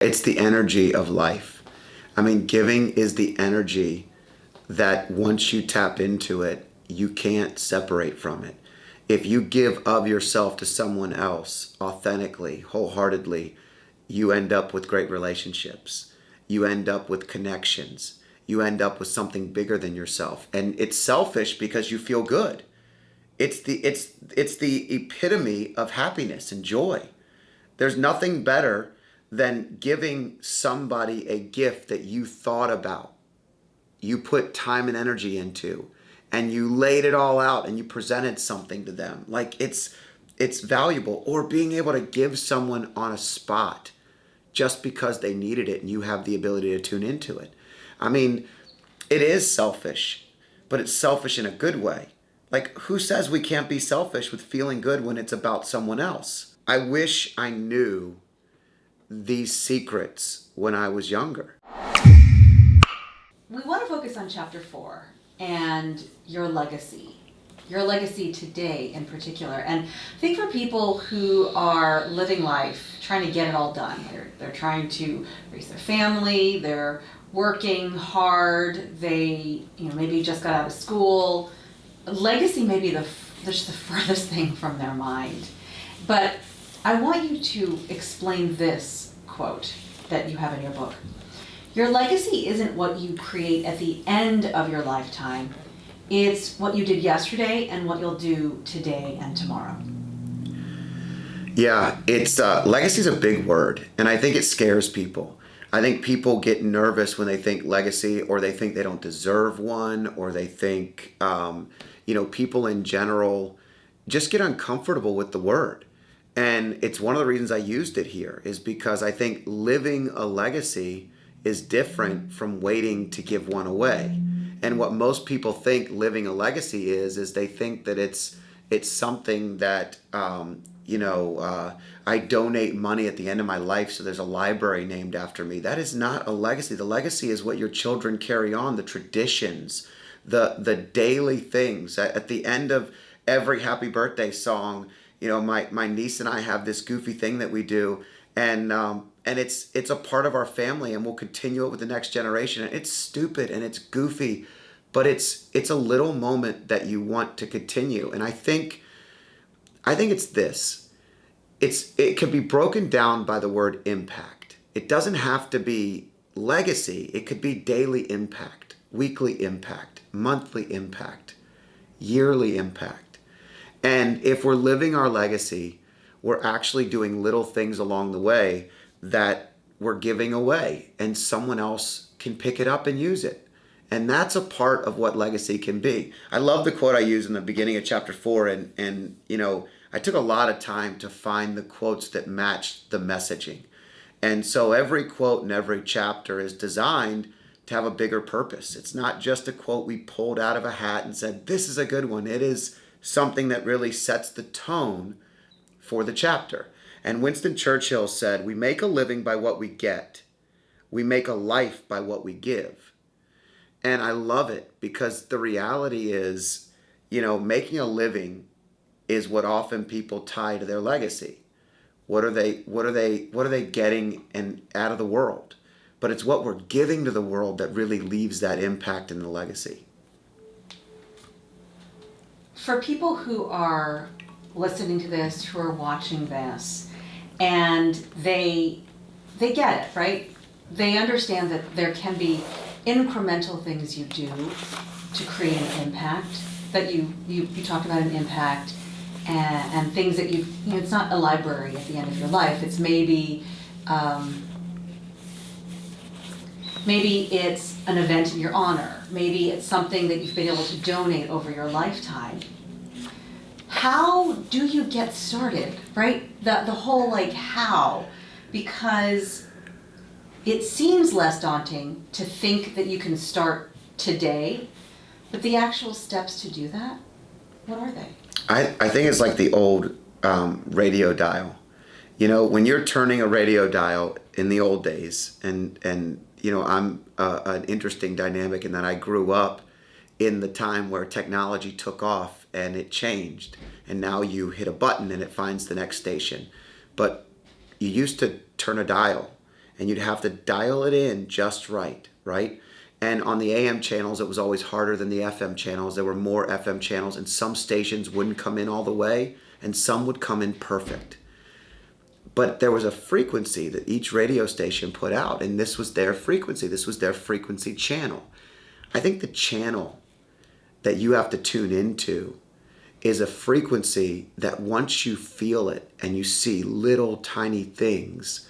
It's the energy of life. I mean, giving is the energy that once you tap into it, you can't separate from it. If you give of yourself to someone else authentically, wholeheartedly, you end up with great relationships. You end up with connections. You end up with something bigger than yourself. And it's selfish because you feel good. It's the epitome of happiness and joy. There's nothing better than giving somebody a gift that you thought about, you put time and energy into, and you laid it all out and you presented something to them. Like it's valuable. Or being able to give someone on a spot just because they needed it and you have the ability to tune into it. I mean, it is selfish, but it's selfish in a good way. Like, who says we can't be selfish with feeling good when it's about someone else? I wish I knew these secrets when I was younger. We want to focus on chapter 4 and your legacy today in particular. And I think for people who are living life, trying to get it all done, they're trying to raise their family, they're working hard, they maybe just got out of school. Legacy may be just the furthest thing from their mind. But I want you to explain this quote that you have in your book. Your legacy isn't what you create at the end of your lifetime. It's what you did yesterday and what you'll do today and tomorrow. Yeah, it's legacy is a big word, and I think it scares people. I think people get nervous when they think legacy, or they think they don't deserve one, or they think, people in general just get uncomfortable with the word. And it's one of the reasons I used it here, is because I think living a legacy is different from waiting to give one away. And what most people think living a legacy is they think that it's something that I donate money at the end of my life so there's a library named after me. That is not a legacy. The legacy is what your children carry on, the traditions, the daily things. At the end of every happy birthday song, my niece and I have this goofy thing that we do, and it's a part of our family, and we'll continue it with the next generation. And it's stupid and it's goofy, but it's a little moment that you want to continue. And I think it's this. It can be broken down by the word impact. It doesn't have to be legacy. It could be daily impact, weekly impact, monthly impact, yearly impact. And if we're living our legacy, we're actually doing little things along the way that we're giving away, and someone else can pick it up and use it. And that's a part of what legacy can be. I love the quote I used in the beginning of chapter 4, and I took a lot of time to find the quotes that matched the messaging. And so every quote in every chapter is designed to have a bigger purpose. It's not just a quote we pulled out of a hat and said, this is a good one. It is something that really sets the tone for the chapter. And Winston Churchill said, we make a living by what we get. We make a life by what we give. And I love it, because the reality is, making a living is what often people tie to their legacy. What are they getting and out of the world? But it's what we're giving to the world that really leaves that impact in the legacy. For people who are listening to this, who are watching this, and they get it, right? They understand that there can be incremental things you do to create an impact, that you talked about an impact, and things that it's not a library at the end of your life. It's maybe it's an event in your honor. Maybe it's something that you've been able to donate over your lifetime. How do you get started, right? The whole how, because it seems less daunting to think that you can start today, but the actual steps to do that, what are they? I think it's like the old radio dial. When you're turning a radio dial in the old days, and I'm an interesting dynamic in that I grew up in the time where technology took off and it changed, and now you hit a button and it finds the next station. But you used to turn a dial, and you'd have to dial it in just right, right? And on the AM channels, it was always harder than the FM channels. There were more FM channels, and some stations wouldn't come in all the way, and some would come in perfect. But there was a frequency that each radio station put out, and this was their frequency. This was their frequency channel. I think the channel that you have to tune into is a frequency that once you feel it and you see little tiny things,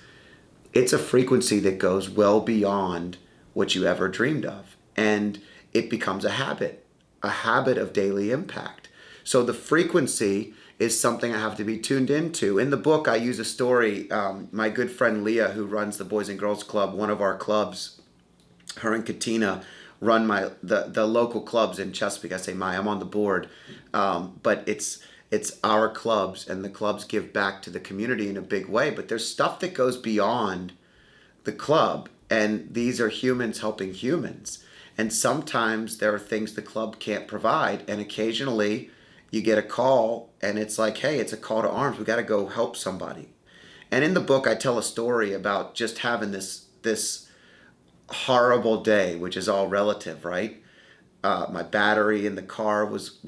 it's a frequency that goes well beyond what you ever dreamed of. And it becomes a habit of daily impact. So the frequency is something I have to be tuned into. In the book, I use a story. My good friend Leah, who runs the Boys and Girls Club, one of our clubs, her and Katina run the local clubs in Chesapeake. I say I'm on the board, but it's our clubs, and the clubs give back to the community in a big way. But there's stuff that goes beyond the club, and these are humans helping humans. And sometimes there are things the club can't provide, and occasionally you get a call, and it's like, hey, it's a call to arms. We got to go help somebody. And in the book, I tell a story about just having this horrible day, which is all relative, right? My battery in the car was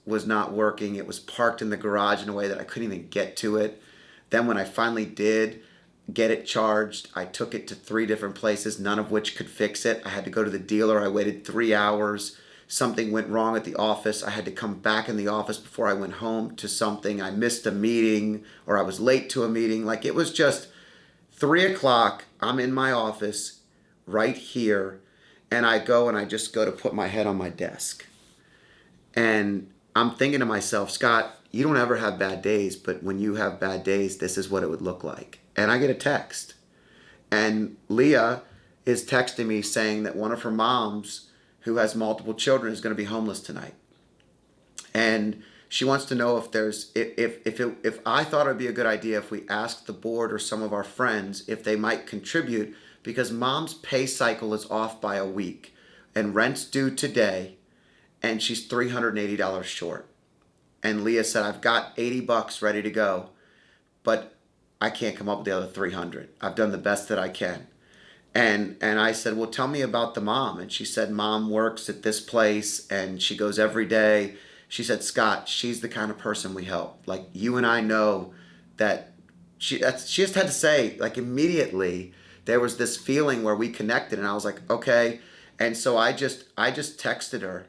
not working. It was parked in the garage in a way that I couldn't even get to it. Then when I finally did get it charged, I took it to 3 different places, none of which could fix it. I had to go to the dealer. I waited 3 hours. Something went wrong at the office. I had to come back in the office before I went home to something. I missed a meeting, or I was late to a meeting. Like, it was just 3 o'clock. I'm in my office right here, and I go and I just go to put my head on my desk. And I'm thinking to myself, Scott, you don't ever have bad days, but when you have bad days, this is what it would look like. And I get a text. And Leah is texting me saying that one of her moms, who has multiple children, is going to be homeless tonight. And she wants to know if I thought it would be a good idea if we asked the board or some of our friends if they might contribute, because mom's pay cycle is off by a week and rent's due today, and she's $380 short. And Leah said, I've got $80 ready to go, but I can't come up with the other 300. I've done the best that I can. And I said, well, tell me about the mom. And she said, mom works at this place and she goes every day. She said, Scott, she's the kind of person we help. Like, you and I know that she just had to say, like, immediately there was this feeling where we connected, and I was like, okay. And so I just texted her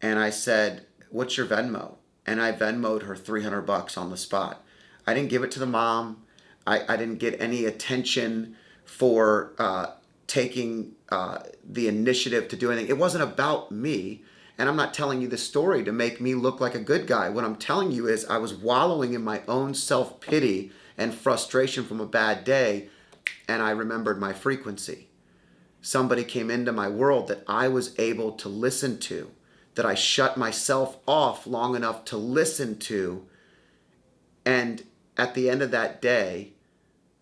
and I said, what's your Venmo? And I Venmo'd her $300 on the spot. I didn't give it to the mom. I didn't get any attention for taking the initiative to do anything. It wasn't about me. And I'm not telling you this story to make me look like a good guy. What I'm telling you is I was wallowing in my own self-pity and frustration from a bad day, and I remembered my frequency. Somebody came into my world that I was able to listen to, that I shut myself off long enough to listen to. And at the end of that day,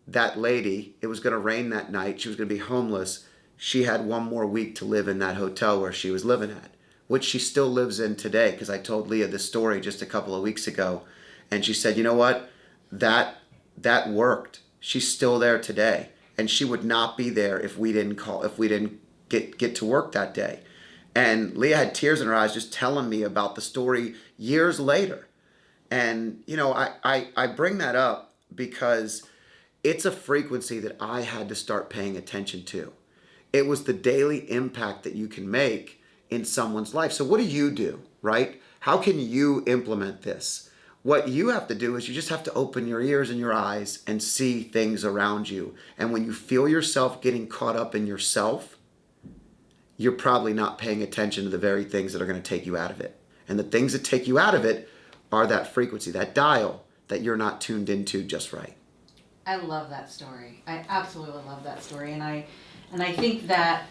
that lady, it was going to rain that night. She was going to be homeless. She had 1 more week to live in that hotel where she was living at, which she still lives in today, because I told Leah this story just a couple of weeks ago. And she said, you know what? That worked. She's still there today. And she would not be there if we didn't get to work that day. And Leah had tears in her eyes just telling me about the story years later. And, you know, I bring that up because it's a frequency that I had to start paying attention to. It was the daily impact that you can make in someone's life. So what do you do, right? How can you implement this? What you have to do is you just have to open your ears and your eyes and see things around you. And when you feel yourself getting caught up in yourself, you're probably not paying attention to the very things that are going to take you out of it. And the things that take you out of it are that frequency, that dial that you're not tuned into just right. I love that story. I absolutely love that story. And I think that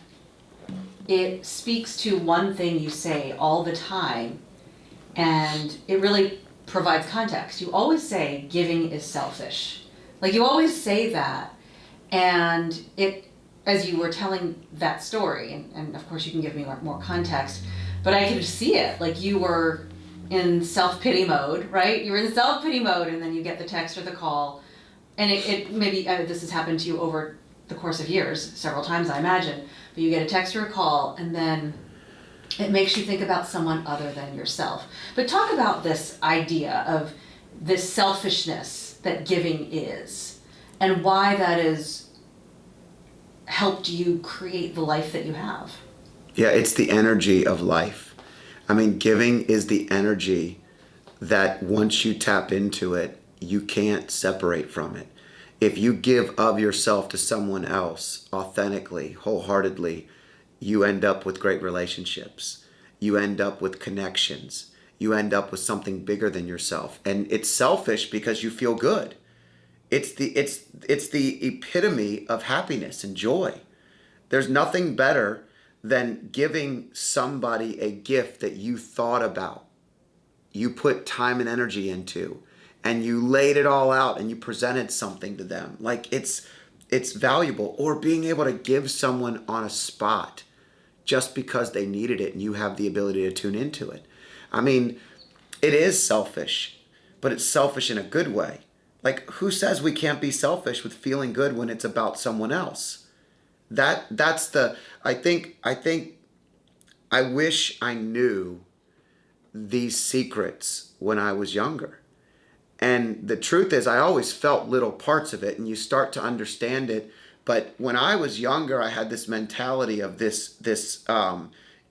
it speaks to one thing you say all the time, and it really provides context. You always say giving is selfish. Like, you always say that. And it, as you were telling that story, and of course you can give me more context, but I could see it. Like, you were in self-pity mode, right? You were in self-pity mode, and then you get the text or the call. And it maybe this has happened to you over the course of years, several times I imagine, but you get a text or a call and then it makes you think about someone other than yourself. But talk about this idea of this selfishness that giving is and why that has helped you create the life that you have. Yeah, it's the energy of life. I mean, giving is the energy that once you tap into it, you can't separate from it. If you give of yourself to someone else authentically, wholeheartedly, you end up with great relationships. You end up with connections. You end up with something bigger than yourself. And it's selfish because you feel good. It's the epitome of happiness and joy. There's nothing better than giving somebody a gift that you thought about, you put time and energy into, and you laid it all out and you presented something to them. Like it's valuable. Or being able to give someone on a spot just because they needed it and you have the ability to tune into it. I mean, it is selfish, but it's selfish in a good way. Like, who says we can't be selfish with feeling good when it's about someone else? That's the I think I wish I knew these secrets when I was younger. And the truth is I always felt little parts of it and you start to understand it. But when I was younger, I had this mentality of this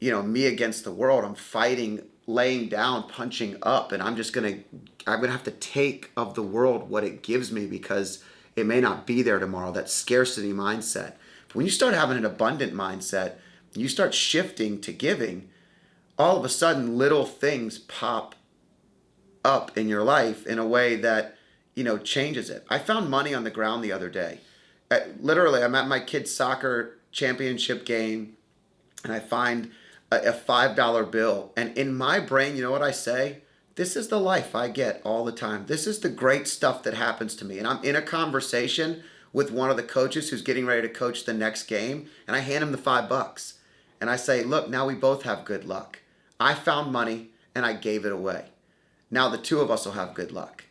me against the world. I'm fighting, laying down, punching up, and I'm gonna have to take of the world what it gives me because it may not be there tomorrow. That scarcity mindset. But when you start having an abundant mindset, you start shifting to giving, all of a sudden little things pop up in your life in a way that, changes it. I found money on the ground the other day. Literally, I'm at my kid's soccer championship game and I find a $5 bill. And in my brain, you know what I say? This is the life I get all the time. This is the great stuff that happens to me. And I'm in a conversation with one of the coaches who's getting ready to coach the next game. And I hand him the $5. And I say, look, now we both have good luck. I found money and I gave it away. Now the two of us will have good luck.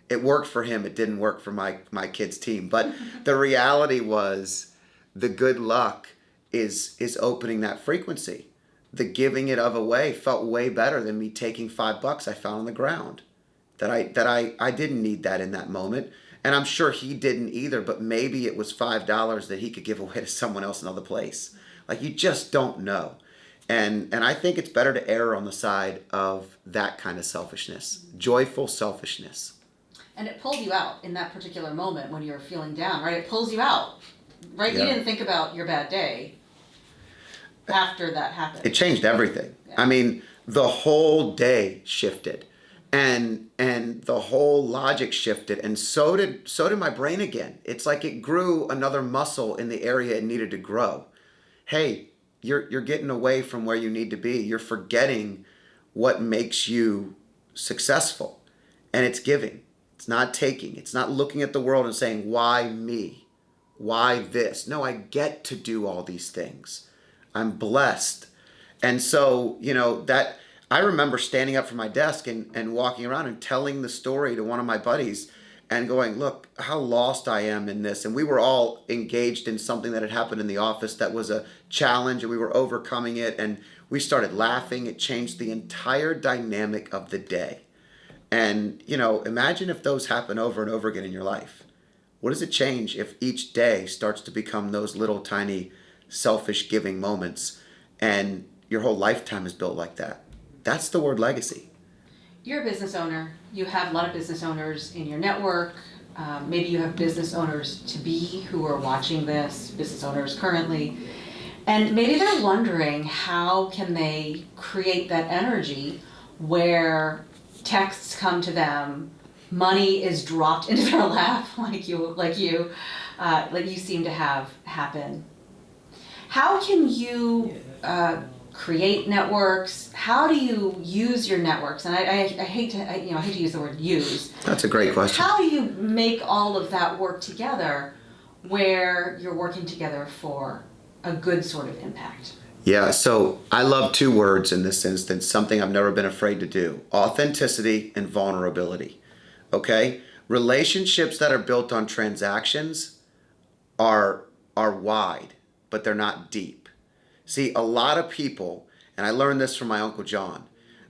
It worked for him. It didn't work for my kid's team. But the reality was the good luck is opening that frequency. The giving it of away felt way better than me taking $5 I found on the ground. That I didn't need that in that moment. And I'm sure he didn't either, but maybe it was $5 that he could give away to someone else in another place. Like, you just don't know. And I think it's better to err on the side of that kind of selfishness, joyful selfishness. And it pulled you out in that particular moment when you're feeling down, right? It pulls you out, right? Yeah. You didn't think about your bad day after that happened. It changed everything. Yeah. I mean, the whole day shifted, and the whole logic shifted, and so did my brain again. It's like it grew another muscle in the area it needed to grow. Hey, you're getting away from where you need to be. You're forgetting what makes you successful, and it's giving. It's not taking. It's not looking at the world and saying, why me? Why this? No, I get to do all these things. I'm blessed. And so, that I remember standing up from my desk and walking around and telling the story to one of my buddies and going, look, how lost I am in this. And we were all engaged in something that had happened in the office that was a challenge, and we were overcoming it. And we started laughing. It changed the entire dynamic of the day. And, imagine if those happen over and over again in your life. What does it change if each day starts to become those little tiny selfish giving moments and your whole lifetime is built like that? That's the word legacy. You're a business owner. You have a lot of business owners in your network. Maybe you have business owners to be who are watching this, business owners currently. And maybe they're wondering, how can they create that energy where texts come to them, money is dropped into their lap like you seem to have happen. How can you create networks? How do you use your networks? And I hate to use the word use. That's a great question. How do you make all of that work together where you're working together for a good sort of impact? Yeah, so I love two words in this instance, something I've never been afraid to do: authenticity and vulnerability. Okay? Relationships that are built on transactions are are wide, but they're not deep. See, a lot of people, and I learned this from my Uncle John.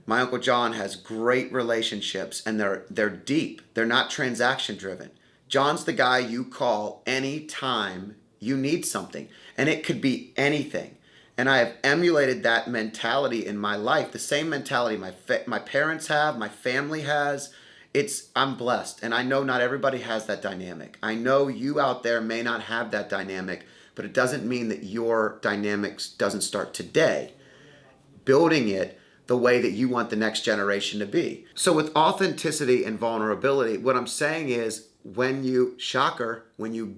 My Uncle John has great relationships and they're deep. They're not transaction driven. John's the guy you call anytime you need something, and it could be anything. And I have emulated that mentality in my life, the same mentality my parents have, my family has. I'm blessed, and I know not everybody has that dynamic. I know you out there may not have that dynamic, but it doesn't mean that your dynamics doesn't start today, building it the way that you want the next generation to be. So with authenticity and vulnerability, what I'm saying is when you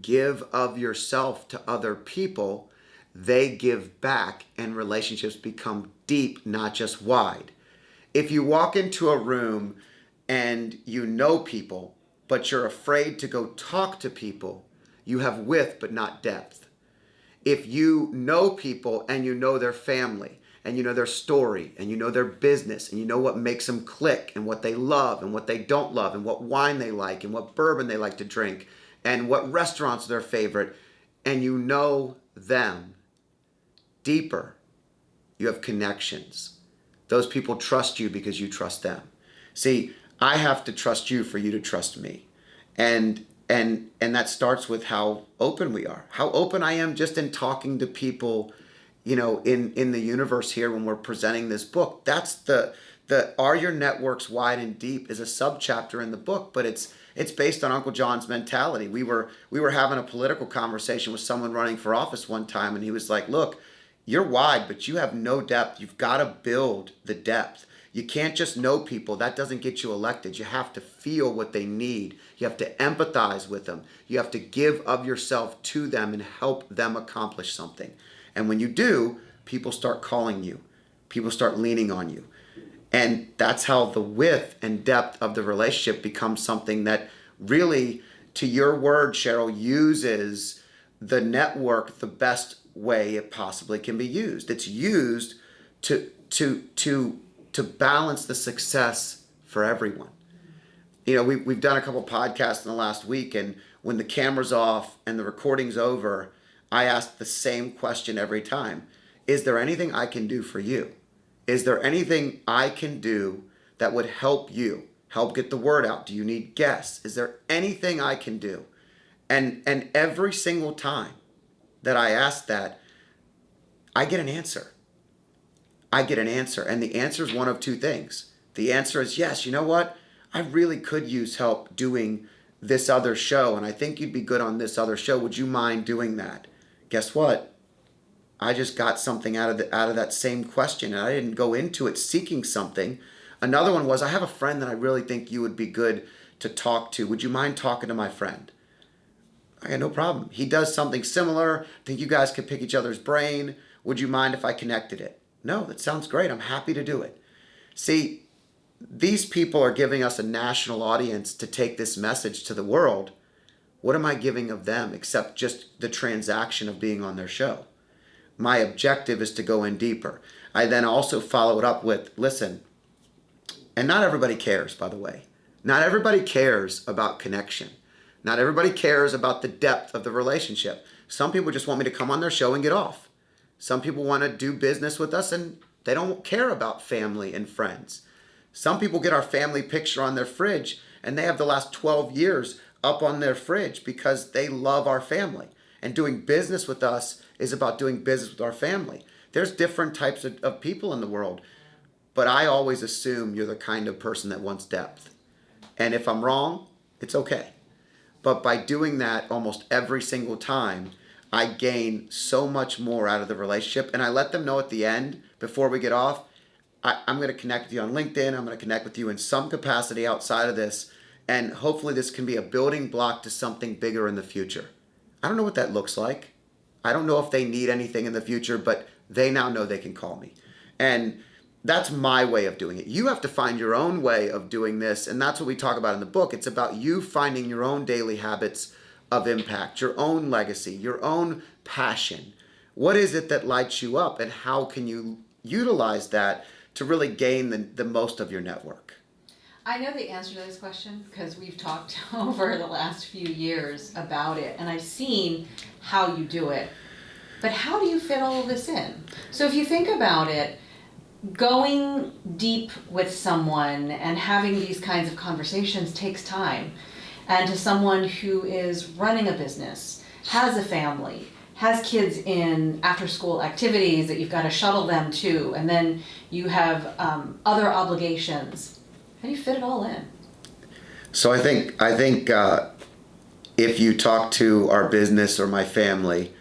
give of yourself to other people, they give back and relationships become deep, not just wide. If you walk into a room and you know people, but you're afraid to go talk to people, you have width but not depth. If you know people and you know their family and you know their story and you know their business and you know what makes them click and what they love and what they don't love and what wine they like and what bourbon they like to drink and what restaurants are their favorite, and you know them deeper, you have connections. Those people trust you because you trust them. See, I have to trust you for you to trust me. And that starts with how open we are. How open I am just in talking to people, in the universe here when we're presenting this book. That's the Are Your Networks Wide and Deep is a subchapter in the book, but it's based on Uncle John's mentality. We were having a political conversation with someone running for office one time, and he was like, "Look, you're wide, but you have no depth. You've got to build the depth. You can't just know people. That doesn't get you elected. You have to feel what they need. You have to empathize with them. You have to give of yourself to them and help them accomplish something. And when you do, people start calling you. People start leaning on you. And that's how the width and depth of the relationship becomes something that really, to your word, Cheryl, uses the network the best way it possibly can be used. It's used to balance the success for everyone. We've done a couple podcasts in the last week, and when the camera's off and the recording's over, I ask the same question every time. Is there anything I can do for you? Is there anything I can do that would help you, help get the word out? Do you need guests? Is there anything I can do? And every single time that I ask that, I get an answer. And the answer is one of two things. The answer is, yes, you know what? I really could use help doing this other show, and I think you'd be good on this other show. Would you mind doing that? Guess what? I just got something out of that same question, and I didn't go into it seeking something. Another one was, I have a friend that I really think you would be good to talk to. Would you mind talking to my friend? I got no problem. He does something similar. I think you guys could pick each other's brain. Would you mind if I connected it? No, that sounds great. I'm happy to do it. See, these people are giving us a national audience to take this message to the world. What am I giving of them except just the transaction of being on their show? My objective is to go in deeper. I then also follow it up with, listen, and not everybody cares, by the way. Not everybody cares about connection. Not everybody cares about the depth of the relationship. Some people just want me to come on their show and get off. Some people want to do business with us and they don't care about family and friends. Some people get our family picture on their fridge and they have the last 12 years up on their fridge because they love our family. And doing business with us is about doing business with our family. There's different types of people in the world, but I always assume you're the kind of person that wants depth. And if I'm wrong, it's okay. But by doing that almost every single time, I gain so much more out of the relationship. And I let them know at the end, before we get off, I'm going to connect with you on LinkedIn. I'm going to connect with you in some capacity outside of this. And hopefully this can be a building block to something bigger in the future. I don't know what that looks like. I don't know if they need anything in the future, but they now know they can call me. And that's my way of doing it. You have to find your own way of doing this. And that's what we talk about in the book. It's about you finding your own daily habits of impact, your own legacy, your own passion. What is it that lights you up, and how can you utilize that to really gain the most of your network? I know the answer to this question because we've talked over the last few years about it, and I've seen how you do it. But how do you fit all of this in? So if you think about it, going deep with someone and having these kinds of conversations takes time. And to someone who is running a business, has a family, has kids in after school activities that you've got to shuttle them to, and then you have other obligations, how do you fit it all in? So I think if you talk to our business or my family,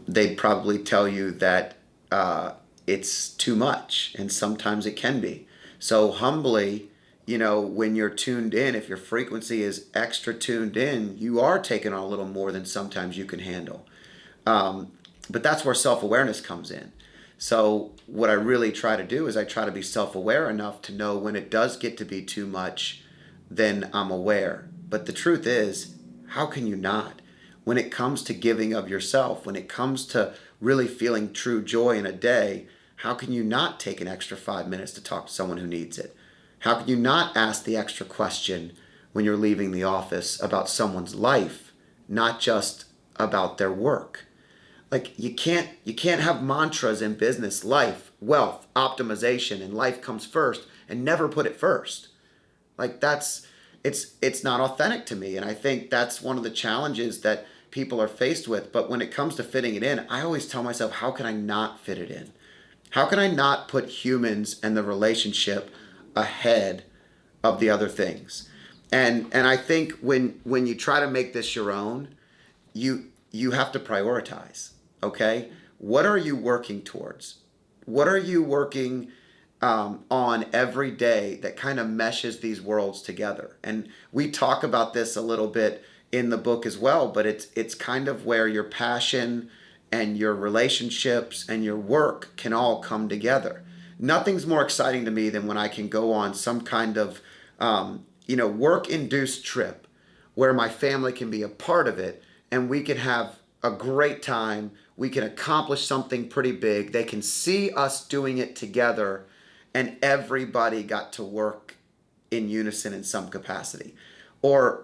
they'd probably tell you that it's too much, and sometimes it can be. So humbly, when you're tuned in, if your frequency is extra tuned in, you are taking on a little more than sometimes you can handle. But that's where self-awareness comes in. So what I really try to do is I try to be self-aware enough to know when it does get to be too much, then I'm aware. But the truth is, how can you not? When it comes to giving of yourself, when it comes to really feeling true joy in a day, how can you not take an extra 5 minutes to talk to someone who needs it? How can you not ask the extra question when you're leaving the office about someone's life, not just about their work? Like you can't have mantras in business, life, wealth, optimization, and life comes first, and never put it first. Like it's not authentic to me, and I think that's one of the challenges that people are faced with. But when it comes to fitting it in, I always tell myself, how can I not fit it in? How can I not put humans and the relationship ahead of the other things? And I think when you try to make this your own, you have to prioritize. Okay, what are you working towards? What are you working on every day that kind of meshes these worlds together? And we talk about this a little bit in the book as well, but it's kind of where your passion and your relationships and your work can all come together. Nothing's more exciting to me than when I can go on some kind of work-induced trip where my family can be a part of it, and we can have a great time. We can accomplish something pretty big. They can see us doing it together, and everybody got to work in unison in some capacity. Or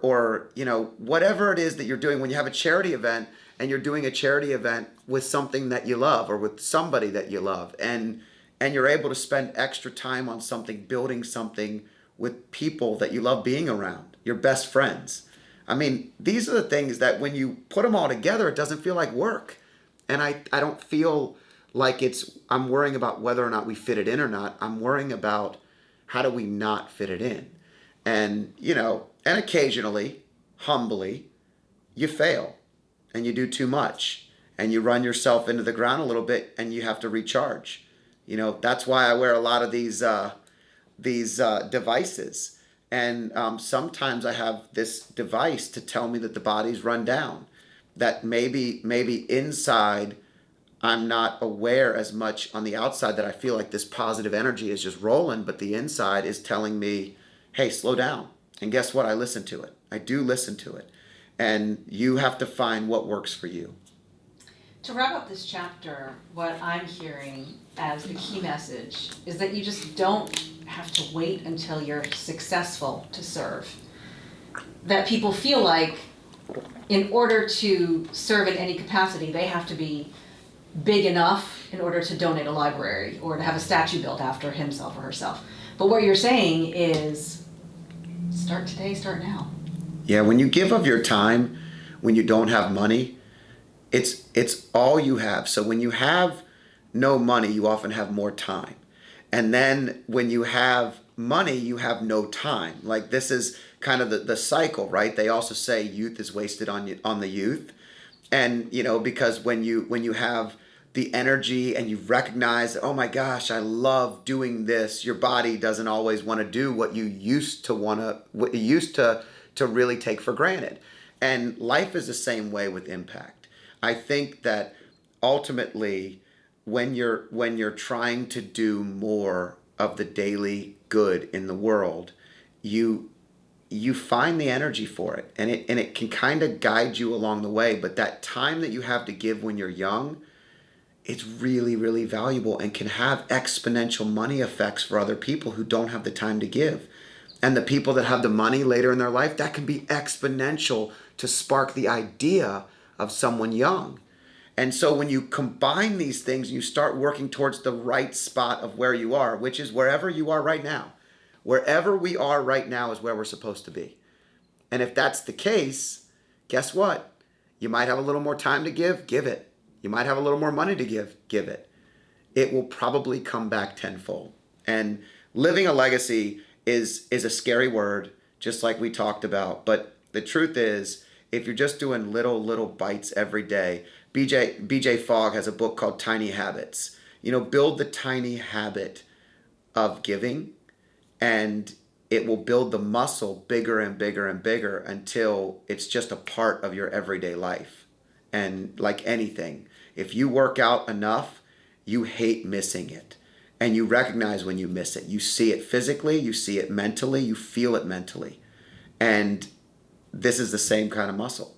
whatever it is that you're doing when you have a charity event, and you're doing a charity event with something that you love or with somebody that you love, and you're able to spend extra time on something, building something with people that you love being around, your best friends. I mean, these are the things that when you put them all together, it doesn't feel like work. And I don't feel like I'm worrying about whether or not we fit it in or not. I'm worrying about how do we not fit it in. And, and occasionally, humbly, you fail and you do too much and you run yourself into the ground a little bit and you have to recharge. That's why I wear a lot of these devices. And sometimes I have this device to tell me that the body's run down, that maybe inside I'm not aware as much on the outside that I feel like this positive energy is just rolling, but the inside is telling me, hey, slow down. And guess what? I listen to it. I do listen to it. And you have to find what works for you. To wrap up this chapter, what I'm hearing as the key message is that you just don't have to wait until you're successful to serve. That people feel like in order to serve in any capacity, they have to be big enough in order to donate a library or to have a statue built after himself or herself. But what you're saying is start today, start now. Yeah, when you give of your time, when you don't have money, it's all you have. So when you have no money, you often have more time. And then when you have money, you have no time. Like this is kind of the cycle, right? They also say youth is wasted on the youth. And, because when you have the energy and you recognize, oh my gosh, I love doing this, your body doesn't always want to do what you used to really take for granted. And life is the same way with impact. I think that ultimately when you're trying to do more of the daily good in the world, you find the energy for it, and it can kind of guide you along the way. But that time that you have to give when you're young, it's really, really valuable and can have exponential money effects for other people who don't have the time to give. And the people that have the money later in their life, that can be exponential to spark the idea of someone young. And so when you combine these things, you start working towards the right spot of where you are, which is wherever you are right now. Wherever we are right now is where we're supposed to be. And if that's the case, guess what? You might have a little more time to give it. You might have a little more money to give it. It will probably come back tenfold. And living a legacy is a scary word, just like we talked about. But the truth is, if you're just doing little bites every day, BJ Fogg has a book called Tiny Habits. Build the tiny habit of giving, and it will build the muscle bigger and bigger and bigger until it's just a part of your everyday life. And like anything, if you work out enough, you hate missing it. And you recognize when you miss it. You see it physically, you see it mentally, you feel it mentally. And this is the same kind of muscle.